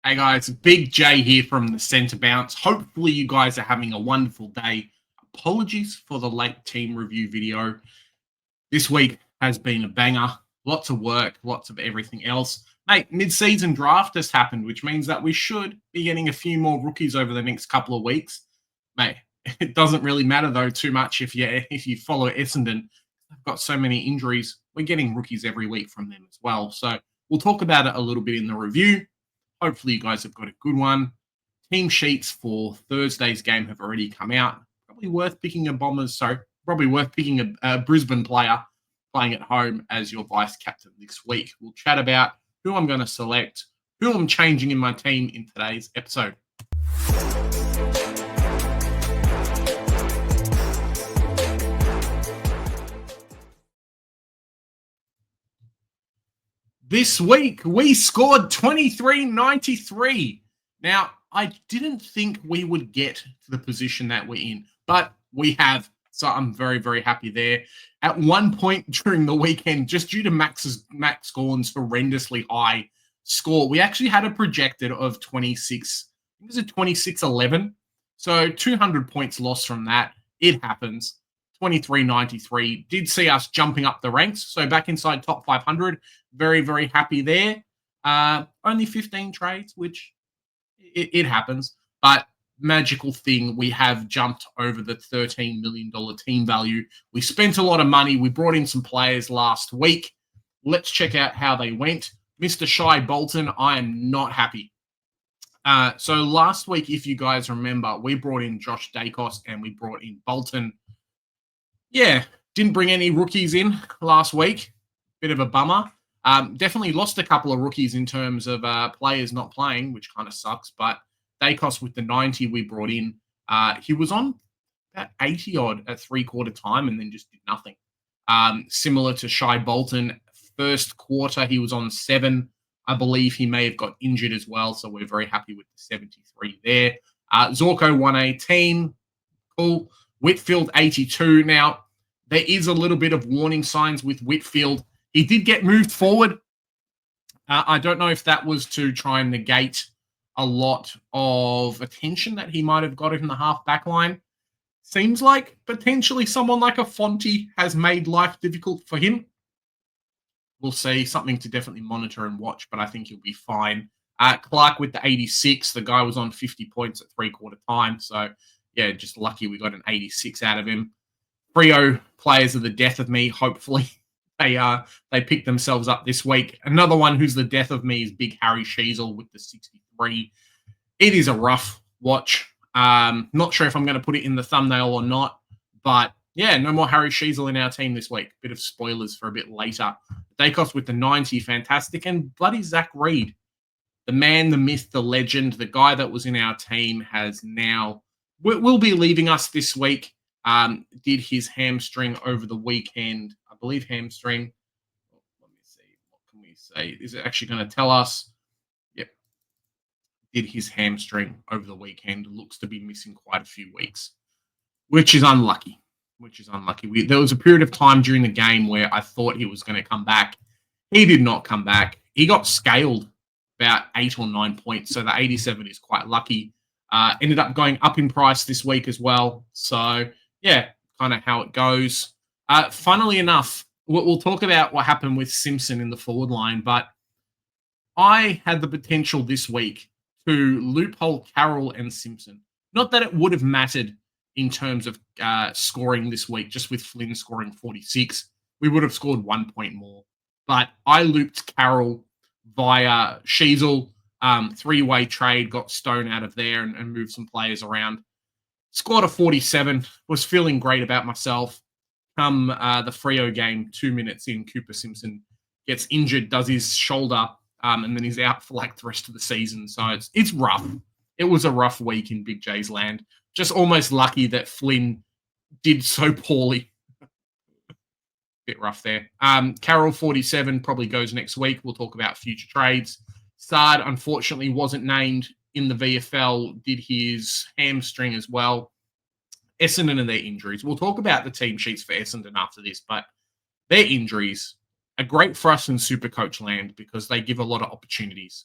Hey guys, Big J here from the Centre Bounce. Hopefully you guys are having a wonderful day. Apologies for the late team review video. This week has been a banger. Lots of work, lots of everything else. Mate, mid-season draft has happened, which means that we should be getting a few more rookies over the next couple of weeks. Mate, it doesn't really matter though too much if you follow Essendon. They've got so many injuries. We're getting rookies every week from them as well. So we'll talk about it a little bit in the review. Hopefully you guys have got a good one. Team sheets for Thursday's game have already come out. Probably worth picking a Brisbane player playing at home as your vice captain this week. We'll chat about who I'm going to select, who I'm changing in my team in today's episode. This week, we scored 23.93. Now, I didn't think we would get to the position that we're in, but we have. So I'm very, very happy there. At one point during the weekend, just due to Max Gawn's horrendously high score, we actually had a projected of 26. I think it was a 26-11. So 200 points lost from that. It happens. 23.93 did see us jumping up the ranks. So back inside top 500. Very, very happy there. Only 15 trades, which it happens. But magical thing, we have jumped over the $13 million team value. We spent a lot of money. We brought in some players last week. Let's check out how they went. Mr. Shy Bolton, I am not happy. So last week, if you guys remember, we brought in Josh Dacos and we brought in Bolton. Yeah, didn't bring any rookies in last week. Bit of a bummer. Definitely lost a couple of rookies in terms of players not playing, which kind of sucks. But Dacos with the 90 we brought in, he was on about 80 odd at three-quarter time and then just did nothing. Similar to Shy Bolton, first quarter he was on 7. I believe he may have got injured as well, so we're very happy with the 73 there. Zorko 118, cool. Whitfield 82. Now, there is a little bit of warning signs with Whitfield. He did get moved forward. I don't know if that was to try and negate a lot of attention that he might have got in the half-back line. Seems like potentially someone like a Fonte has made life difficult for him. We'll see. Something to definitely monitor and watch, but I think he'll be fine. Clark with the 86. The guy was on 50 points at three-quarter time, so yeah, just lucky we got an 86 out of him. Freo players are the death of me. Hopefully they pick themselves up this week. Another one who's the death of me is Big Harry Sheasel with the 63. It is a rough watch. Not sure if I'm going to put it in the thumbnail or not, but yeah, no more Harry Sheasel in our team this week. Bit of spoilers for a bit later. Dacos with the 90, fantastic. And bloody Zach Reed, the man, the myth, the legend, the guy that was in our team has now will be leaving us this week. Did his hamstring over the weekend. I believe hamstring. Let me see. What can we say? Is it actually going to tell us? Yep. Did his hamstring over the weekend. Looks to be missing quite a few weeks, which is unlucky. There was a period of time during the game where I thought he was going to come back. He did not come back. He got scaled about 8 or 9 points. So the 87 is quite lucky. Ended up going up in price this week as well. So, yeah, kind of how it goes. Funnily enough, we'll talk about what happened with Simpson in the forward line, but I had the potential this week to loophole Carroll and Simpson. Not that it would have mattered in terms of scoring this week, just with Flynn scoring 46. We would have scored 1 point more. But I looped Carroll via Sheasel. Three-way trade, got Stone out of there and moved some players around. Scored a 47, was feeling great about myself. Come the Freo game, 2 minutes in, Cooper Simpson gets injured, does his shoulder, and then he's out for like the rest of the season. So it's rough. It was a rough week in Big J's land. Just almost lucky that Flynn did so poorly. Bit rough there. Carroll 47 probably goes next week. We'll talk about future trades. Sard, unfortunately, wasn't named in the VFL, did his hamstring as well. Essendon and their injuries. We'll talk about the team sheets for Essendon after this, but their injuries are great for us in Supercoach land because they give a lot of opportunities.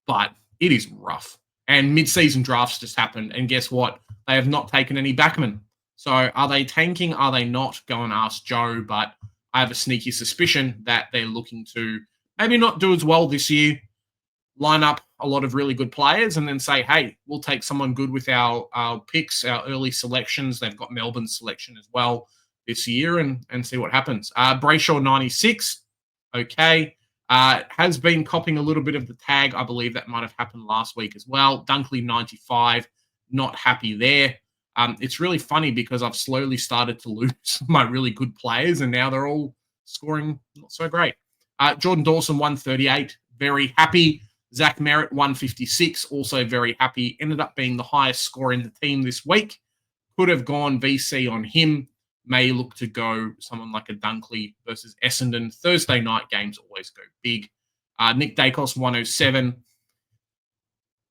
But it is rough. And mid-season drafts just happened, and guess what? They have not taken any backmen. So are they tanking? Are they not? Go and ask Joe. But I have a sneaky suspicion that they're looking to maybe not do as well this year, line up a lot of really good players, and then say, hey, we'll take someone good with our picks, our early selections. They've got Melbourne's selection as well this year, and see what happens. Brayshaw 96, okay. Has been copping a little bit of the tag. I believe that might have happened last week as well. Dunkley 95, not happy there. It's really funny because I've slowly started to lose my really good players, and now they're all scoring not so great. Jordan Dawson 138, very happy. Zach Merritt 156, also very happy. Ended up being the highest score in the team this week. Could have gone VC on him. May look to go someone like a Dunkley versus Essendon. Thursday night games always go big. Nick Dacos 107.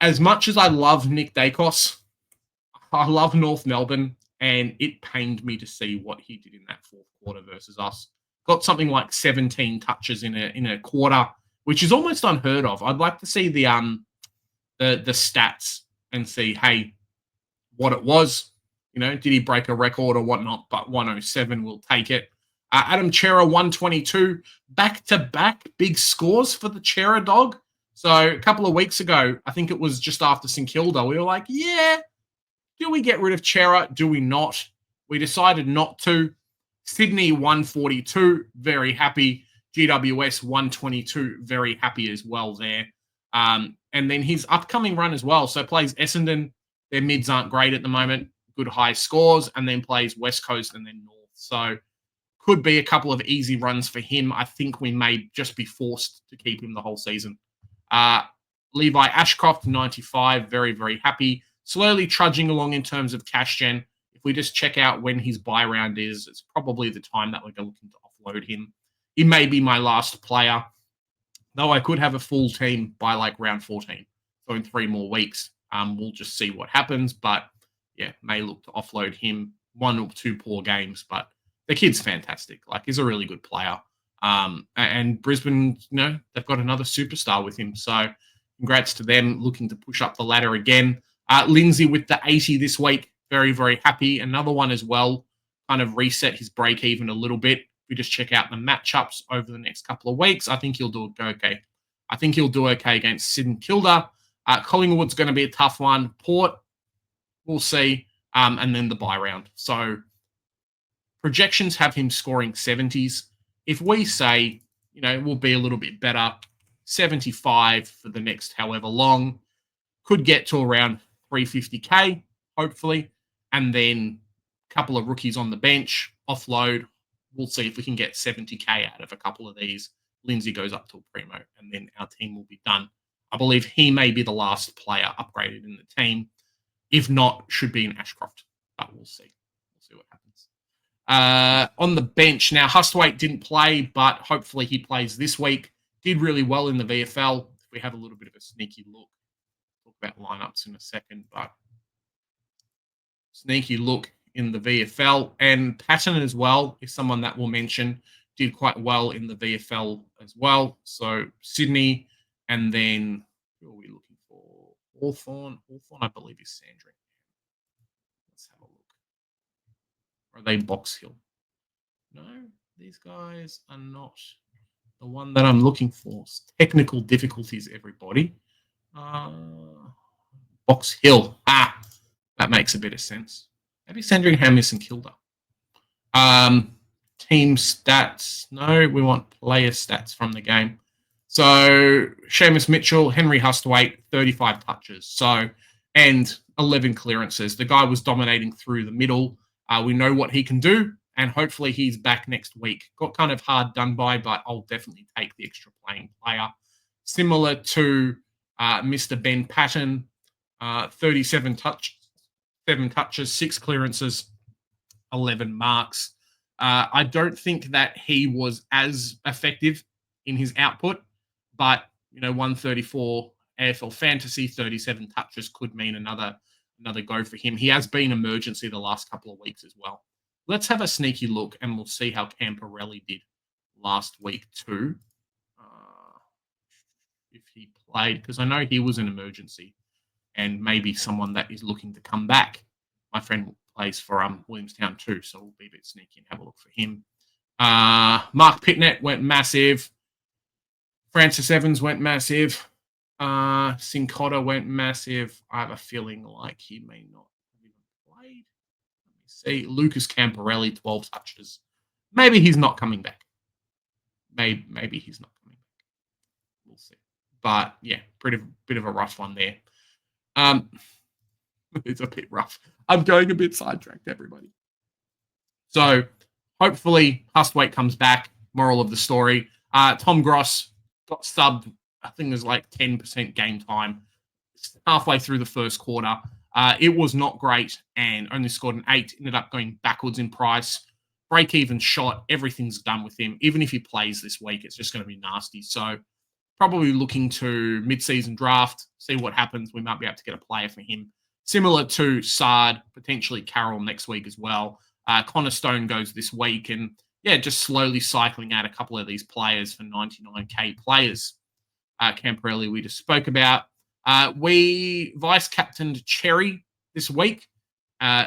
As much as I love Nick Dacos, I love North Melbourne, and it pained me to see what he did in that fourth quarter versus us. Got something like 17 touches in a quarter, which is almost unheard of. I'd like to see the stats and see, hey, what it was. You know, did he break a record or whatnot? But 107 will take it. Adam Chera 122, back-to-back big scores for the Chera dog. So a couple of weeks ago, I think it was just after St Kilda, we were like, yeah, do we get rid of Chera? Do we not? We decided not to. Sydney 142, very happy. GWS 122, very happy as well there. And then his upcoming run as well. So plays Essendon. Their mids aren't great at the moment. Good high scores. And then plays West Coast and then North. So could be a couple of easy runs for him. I think we may just be forced to keep him the whole season. Levi Ashcroft 95, very, very happy. Slowly trudging along in terms of cash gen. If we just check out when his buy round is, it's probably the time that we're looking to offload him. He may be my last player, though I could have a full team by like round 14. So in 3 more weeks, we'll just see what happens. But yeah, may look to offload him. 1 or 2 poor games, but the kid's fantastic. Like, he's a really good player. And Brisbane, you know, they've got another superstar with him. So congrats to them, looking to push up the ladder again. Lindsay with the 80 this week. Very, very happy. Another one as well. Kind of reset his break even a little bit. If we just check out the matchups over the next couple of weeks, I think he'll do okay. I think he'll do okay against St Kilda. Collingwood's going to be a tough one. Port, we'll see. And then the bye round. So projections have him scoring 70s. If we say, you know, we'll be a little bit better, 75 for the next however long, could get to around 350K, hopefully. And then a couple of rookies on the bench, offload. We'll see if we can get 70K out of a couple of these. Lindsay goes up to a primo, and then our team will be done. I believe he may be the last player upgraded in the team. If not, should be an Ashcroft, but we'll see. We'll see what happens. On the bench, now Hustwaite didn't play, but hopefully he plays this week. Did really well in the VFL. If we have a little bit of a sneaky look, talk about lineups in a second, but sneaky look in the VFL. And Patton as well is someone that we'll mention. Did quite well in the VFL as well. So Sydney, and then who are we looking for? Hawthorn. Hawthorn, I believe, is Sandring. Let's have a look. Or are they Box Hill? No, these guys are not the one that I'm looking for. Technical difficulties, everybody. Box Hill. That makes a bit of sense. Maybe Sandringham is St Kilda. Team stats. No, we want player stats from the game. So Seamus Mitchell, Henry Hustwaite, 35 touches. So, and 11 clearances. The guy was dominating through the middle. We know what he can do, and hopefully he's back next week. Got kind of hard done by, but I'll definitely take the extra playing player. Similar to Mr. Ben Patton, 37 touches, 7 touches, 6 clearances, 11 marks. I don't think that he was as effective in his output, but 134 AFL Fantasy, 37 touches could mean another go for him. He has been emergency the last couple of weeks as well. Let's have a sneaky look, and we'll see how Camporelli did last week too. if he played, because I know he was an emergency and maybe someone that is looking to come back. My friend plays for Williamstown too, so we'll be a bit sneaky and have a look for him. Mark Pitnet went massive. Francis Evans went massive. Sincotta went massive. I have a feeling like he may not have even played. Let me see. Lucas Camporelli, 12 touches. Maybe he's not coming back. Maybe he's not coming back. We'll see. But yeah, bit of a rough one there. It's a bit rough. I'm going a bit sidetracked, everybody. So hopefully Hustwaite comes back. Moral of the story. Tom Gross got subbed, I think it was like 10% game time halfway through the first quarter. It was not great and only scored an 8. Ended up going backwards in price. Break-even shot. Everything's done with him. Even if he plays this week, it's just going to be nasty. So probably looking to mid-season draft, see what happens. We might be able to get a player for him. Similar to Sard, potentially Carroll next week as well. Connor Stone goes this week. And yeah, just slowly cycling out a couple of these players for 99K players. Camporelli we just spoke about. We vice-captained Cherry this week.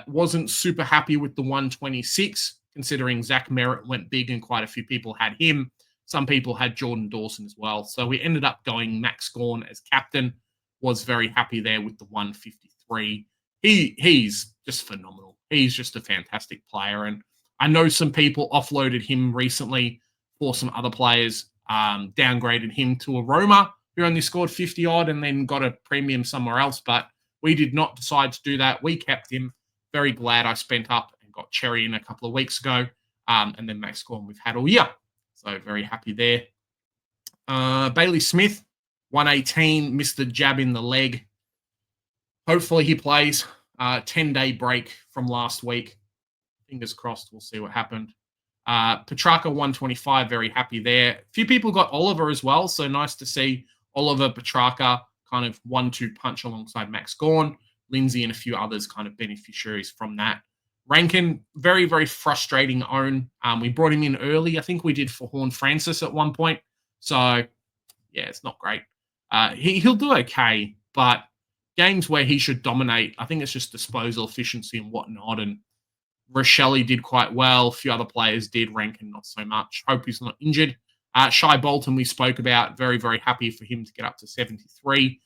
Wasn't super happy with the 126, considering Zach Merritt went big and quite a few people had him. Some people had Jordan Dawson as well. So we ended up going Max Gawn as captain. Was very happy there with the 153. He's just phenomenal. He's just a fantastic player. And I know some people offloaded him recently for some other players, downgraded him to a Roma, who only scored 50-odd and then got a premium somewhere else. But we did not decide to do that. We kept him. Very glad I spent up and got Cherry in a couple of weeks ago. And then Max Gorn we've had all year. So very happy there. Bailey Smith, 118, missed the jab in the leg. Hopefully he plays. 10-day break from last week. Fingers crossed. We'll see what happened. Petrarca, 125, very happy there. A few people got Oliver as well, so nice to see Oliver, Petrarca kind of 1-2 punch alongside Max Gawn. Lindsay and a few others kind of beneficiaries from that. Rankin, very, very frustrating own. We brought him in early. I think we did for Horn Francis at one point. So, yeah, it's not great. He'll do okay, but games where he should dominate, I think it's just disposal efficiency and whatnot. And Rochelle did quite well. A few other players did. Rankin not so much. Hope he's not injured. Shai Bolton we spoke about. Very, very happy for him to get up to 73.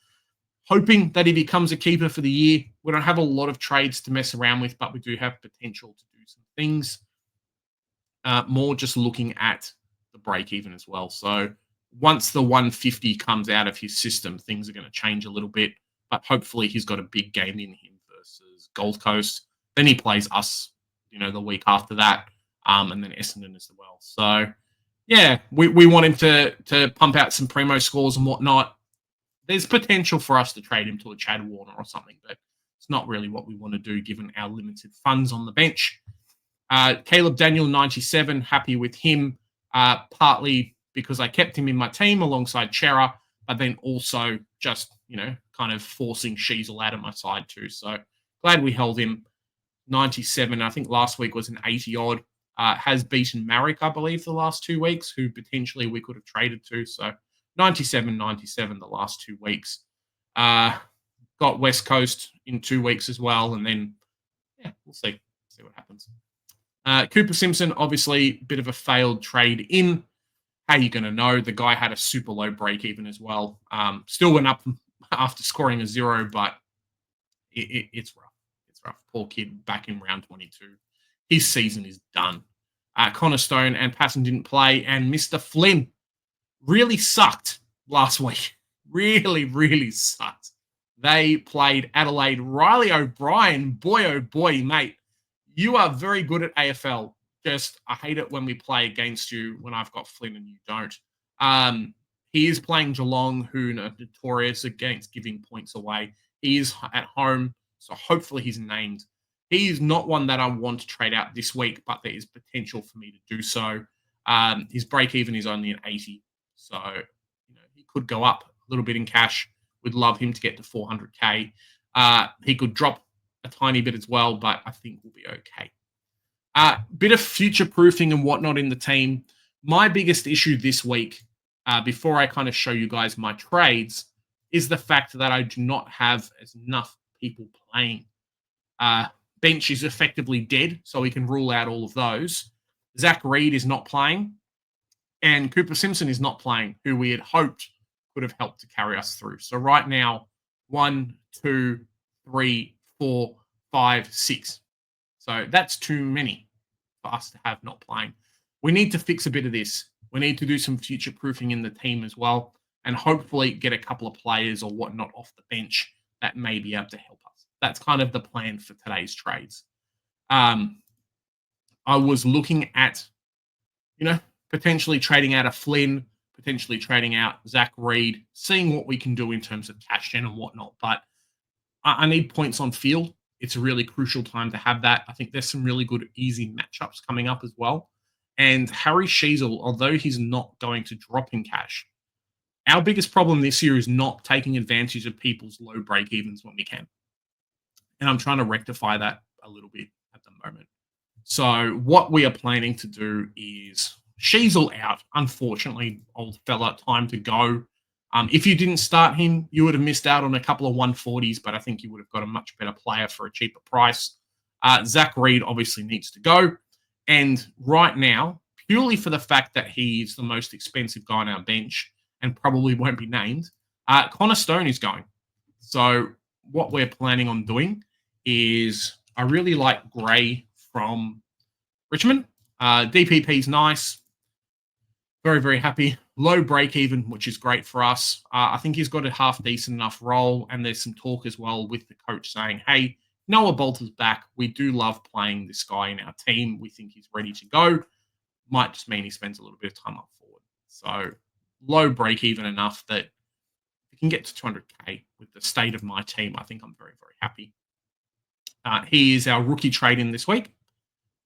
Hoping that he becomes a keeper for the year. We don't have a lot of trades to mess around with, but we do have potential to do some things. More just looking at the break-even as well. So once the 150 comes out of his system, things are going to change a little bit. But hopefully he's got a big game in him versus Gold Coast. Then he plays us, the week after that, and then Essendon as well. So, yeah, we want him to pump out some primo scores and whatnot. There's potential for us to trade him to a Chad Warner or something, but it's not really what we want to do given our limited funds on the bench. Caleb Daniel, 97, happy with him, partly because I kept him in my team alongside Chera, but then also just, kind of forcing Sheasel out of my side too. So glad we held him. 97, I think last week was an 80-odd. Has beaten Marek, I believe, the last 2 weeks, who potentially we could have traded to. So 97 the last 2 weeks. Got West Coast in 2 weeks as well. And then, yeah, we'll see what happens. Cooper Simpson, obviously, bit of a failed trade in. How are you going to know? The guy had a super low break even as well. Still went up after scoring a 0, but it's rough. Poor kid back in round 22. His season is done. Connor Stone and Passon didn't play, and Mr. Flynn really sucked last week. Really, really sucked. They played Adelaide. Riley O'Brien, boy, oh boy, mate. You are very good at AFL. Just, I hate it when we play against you when I've got Flynn and you don't. He is playing Geelong, who are notorious against giving points away. He is at home. So hopefully he's named. He is not one that I want to trade out this week, but there is potential for me to do so. His break even is only an 80. So, he could go up a little bit in cash. We'd love him to get to 400K. He could drop a tiny bit as well, but I think we'll be okay. Bit of future proofing and whatnot in the team. My biggest issue this week before I kind of show you guys my trades, is the fact that I do not have enough people playing. Uh, bench is effectively dead, so we can rule out all of those. Zach Reed is not playing, and Cooper Simpson is not playing, who we had hoped could have helped to carry us through. So right now, 1, 2, 3, 4, 5, 6. So that's too many for us to have not playing. We need to fix a bit of this. We need to do some future proofing in the team as well, and hopefully get a couple of players or whatnot off the bench that may be able to help us. That's kind of the plan for today's trades. I was looking at, potentially trading out a Flynn, potentially trading out Zach Reed, seeing what we can do in terms of cash gen and whatnot. But I need points on field. It's a really crucial time to have that. I think there's some really good, easy matchups coming up as well. And Harry Sheezel, although he's not going to drop in cash, our biggest problem this year is not taking advantage of people's low break evens when we can. And I'm trying to rectify that a little bit at the moment. So what we are planning to do is Sheezel out. Unfortunately, old fella, time to go. If you didn't start him, you would have missed out on a couple of 140s, but I think you would have got a much better player for a cheaper price. Zach Reed obviously needs to go. And right now, purely for the fact that he's the most expensive guy on our bench and probably won't be named, Connor Stone is going. So what we're planning on doing is I really like Gray from Richmond. DPP is nice. Very, very happy. Low break even, which is great for us. I think he's got a half decent enough role, and there's some talk as well with the coach saying, hey, Noah Bolter's back. We do love playing this guy in our team. We think he's ready to go. Might just mean he spends a little bit of time up forward. So low break even enough that we can get to 200K with the state of my team. I think I'm very, very happy. He is our rookie trade-in this week.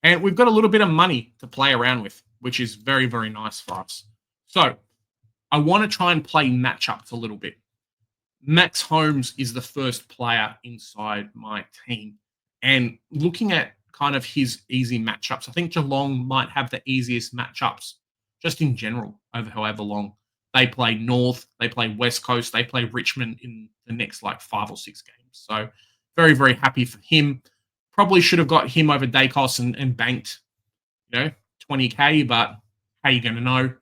And we've got a little bit of money to play around with, which is very, very nice for us. So I want to try and play matchups a little bit. Max Holmes is the first player inside my team. And looking at kind of his easy matchups, I think Geelong might have the easiest matchups just in general over however long. They play North, they play West Coast, they play Richmond in the next 5 or 6 games. So very, very happy for him. Probably should have got him over Dacos and banked, 20K, but how are you going to know?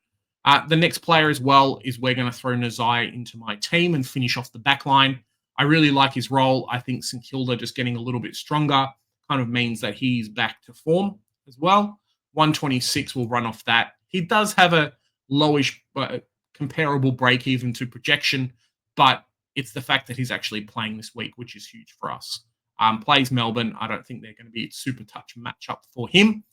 The next player as well is we're going to throw Nazai into my team and finish off the back line. I really like his role. I think St Kilda just getting a little bit stronger kind of means that he's back to form as well. 126 will run off that. He does have a lowish comparable break even to projection, but it's the fact that he's actually playing this week, which is huge for us. Plays Melbourne. I don't think they're going to be a super touch matchup for him.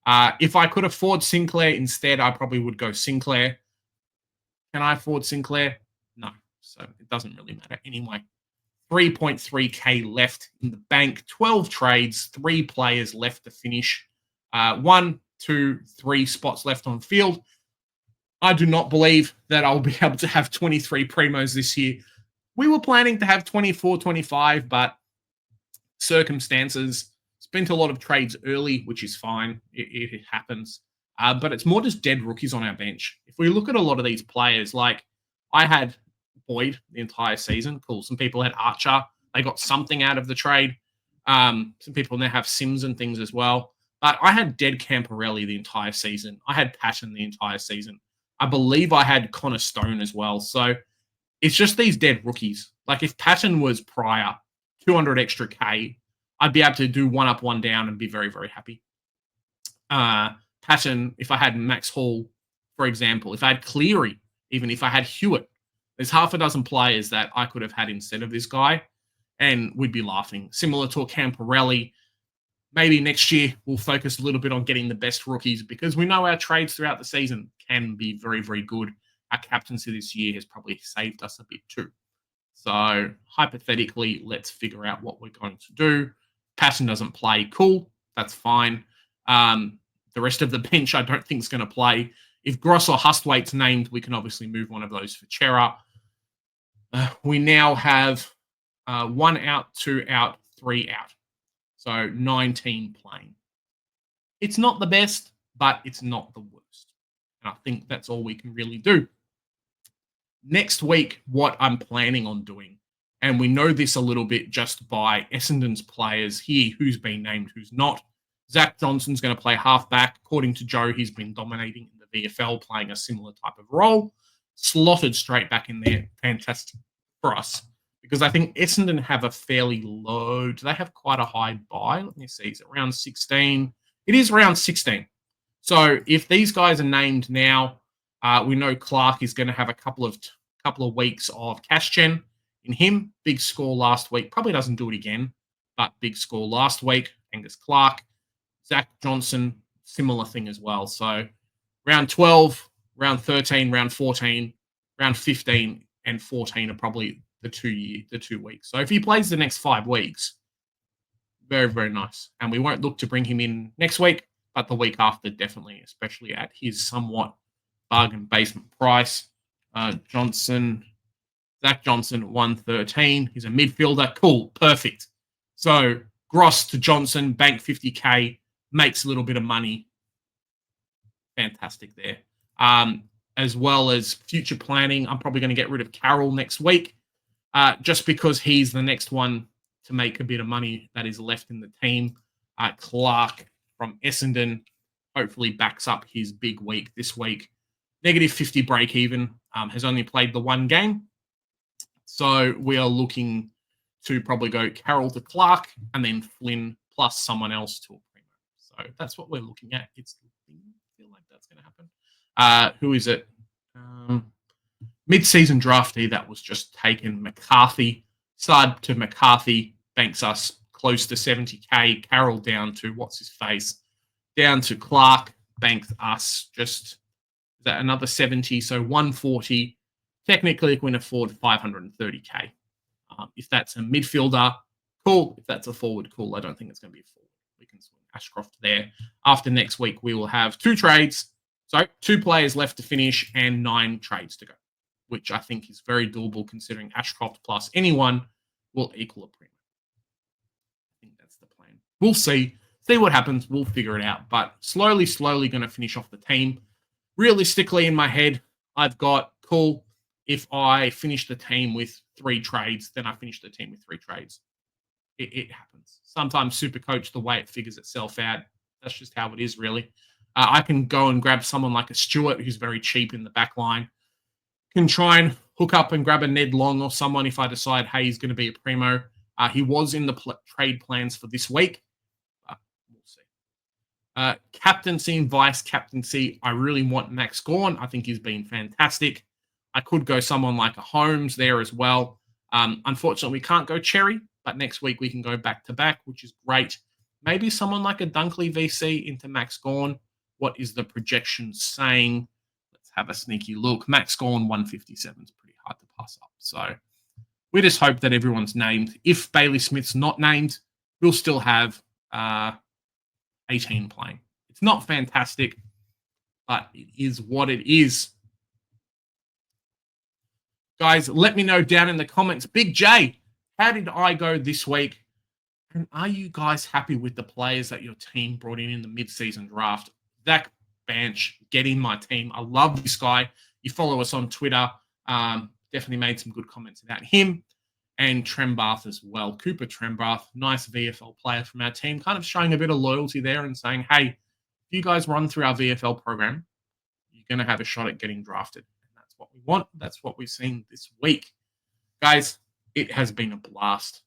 If I could afford Sinclair instead, I probably would go Sinclair. Can I afford Sinclair? No. So it doesn't really matter anyway. 3.3K left in the bank. 12 trades, 3 players left to finish. 1, 2, 3 spots left on field. I do not believe that I'll be able to have 23 Primos this year. We were planning to have 24, 25, but circumstances. Spent a lot of trades early, which is fine. It happens. But it's more just dead rookies on our bench. If we look at a lot of these players, like I had Boyd the entire season. Cool. Some people had Archer. They got something out of the trade. Some people now have Sims and things as well. But I had dead Camporelli the entire season. I had Patton the entire season. I believe I had Connor Stone as well. So it's just these dead rookies. Like if Patton was prior, 200 extra K, I'd be able to do 1 up, 1 down and be very, very happy. Patton, if I had Max Hall, for example, if I had Cleary, even if I had Hewitt, there's half a dozen players that I could have had instead of this guy, and we'd be laughing. Similar to a Camporelli, maybe next year we'll focus a little bit on getting the best rookies because we know our trades throughout the season can be very, very good. Our captaincy this year has probably saved us a bit too. So hypothetically, let's figure out what we're going to do. Patton doesn't play. Cool. That's fine. The rest of the bench I don't think is going to play. If Gross or Hustwaite's named, we can obviously move one of those for Chera. We now have 1 out, 2 out, 3 out. So 19 playing. It's not the best, but it's not the worst. And I think that's all we can really do. Next week, what I'm planning on doing, and we know this a little bit just by Essendon's players here, who's been named, who's not. Zach Johnson's going to play halfback. According to Joe, he's been dominating in the VFL, playing a similar type of role. Slotted straight back in there. Fantastic for us. Because I think Essendon have a fairly low, do they have quite a high buy? Let me see. Is it round 16? It is round 16. So if these guys are named now, we know Clark is going to have a couple of weeks of cash gen in him. Big score last week. Probably doesn't do it again, but big score last week. Angus Clark. Zach Johnson, similar thing as well. So round 12, round 13, round 14, round 15, and 14 are probably the 2 weeks. So if he plays the next 5 weeks, very, very nice. And we won't look to bring him in next week, but the week after, definitely, especially at his somewhat bargain basement price. Zach Johnson, 113. He's a midfielder. Cool. Perfect. So Gross to Johnson, bank 50K, makes a little bit of money. Fantastic there. As well as future planning, I'm probably going to get rid of Carroll next week, just because he's the next one to make a bit of money that is left in the team. Clark from Essendon hopefully backs up his big week this week. Negative 50 break even, has only played the 1 game. So we are looking to probably go Carroll to Clark and then Flynn plus someone else to a primo. So that's what we're looking at. I feel like that's going to happen. Who is it? Mid-season draftee that was just taken. McCarthy. Side to McCarthy banks us close to 70K. Carroll down to, what's his face? Down to Clark. Banks us just, is that another 70? So 140. Technically, we can afford 530K. If that's a midfielder, cool. If that's a forward, cool. I don't think it's going to be a forward. We can swing Ashcroft there. After next week, we will have 2 trades. So 2 players left to finish and 9 trades to go, which I think is very doable considering Ashcroft plus anyone will equal a primo. I think that's the plan. We'll see. See what happens. We'll figure it out. But slowly going to finish off the team. Realistically, in my head, I've got, cool, if I finish the team with 3 trades, then I finish the team with 3 trades. It happens. Sometimes Supercoach, the way it figures itself out, that's just how it is, really. I can go and grab someone like a Stewart, who's very cheap in the back line. Can try and hook up and grab a Ned Long or someone if I decide, hey, he's going to be a primo. He was in the trade plans for this week. We'll see. Captaincy and vice captaincy, I really want Max Gawn. I think he's been fantastic. I could go someone like a Holmes there as well. Unfortunately, we can't go Cherry, but next week we can go back-to-back, which is great. Maybe someone like a Dunkley VC into Max Gawn. What is the projection saying? Let's have a sneaky look. Max Gawn 157 is pretty hard to pass up. So we just hope that everyone's named. If Bailey Smith's not named, we'll still have 18 playing. It's not fantastic, but it is what it is. Guys, let me know down in the comments. Big J, how did I go this week? And are you guys happy with the players that your team brought in the mid-season draft? Zach Banch, get in my team. I love this guy. You follow us on Twitter. Definitely made some good comments about him. And Trembath as well. Cooper Trembath, nice VFL player from our team. Kind of showing a bit of loyalty there and saying, hey, if you guys run through our VFL program, you're going to have a shot at getting drafted. That's what we want. That's what we've seen this week. Guys, it has been a blast.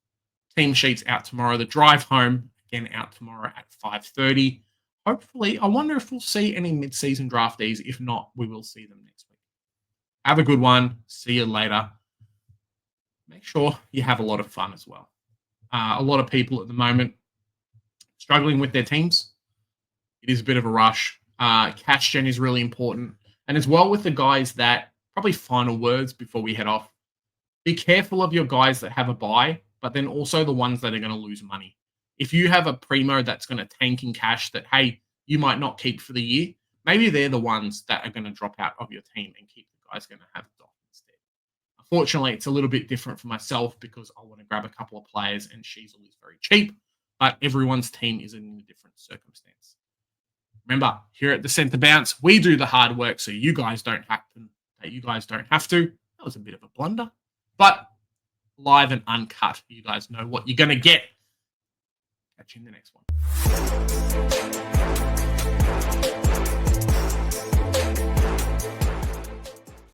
Team sheets out tomorrow. The drive home, again, out tomorrow at 5:30. Hopefully, I wonder if we'll see any mid-season draftees. If not, we will see them next week. Have a good one. See you later. Make sure you have a lot of fun as well. A lot of people at the moment struggling with their teams. It is a bit of a rush. Cash gen is really important. And as well with the guys that, probably final words before we head off, be careful of your guys that have a buy, but then also the ones that are going to lose money. If you have a primo that's going to tank in cash that, hey, you might not keep for the year, maybe they're the ones that are going to drop out of your team and keep the guys going to have Doc instead. Unfortunately, it's a little bit different for myself because I want to grab a couple of players and Sheasel is very cheap, but everyone's team is in a different circumstance. Remember, here at the Centre Bounce, we do the hard work so you guys don't have to. That was a bit of a blunder. But live and uncut, you guys know what you're going to get. Catch you in the next one.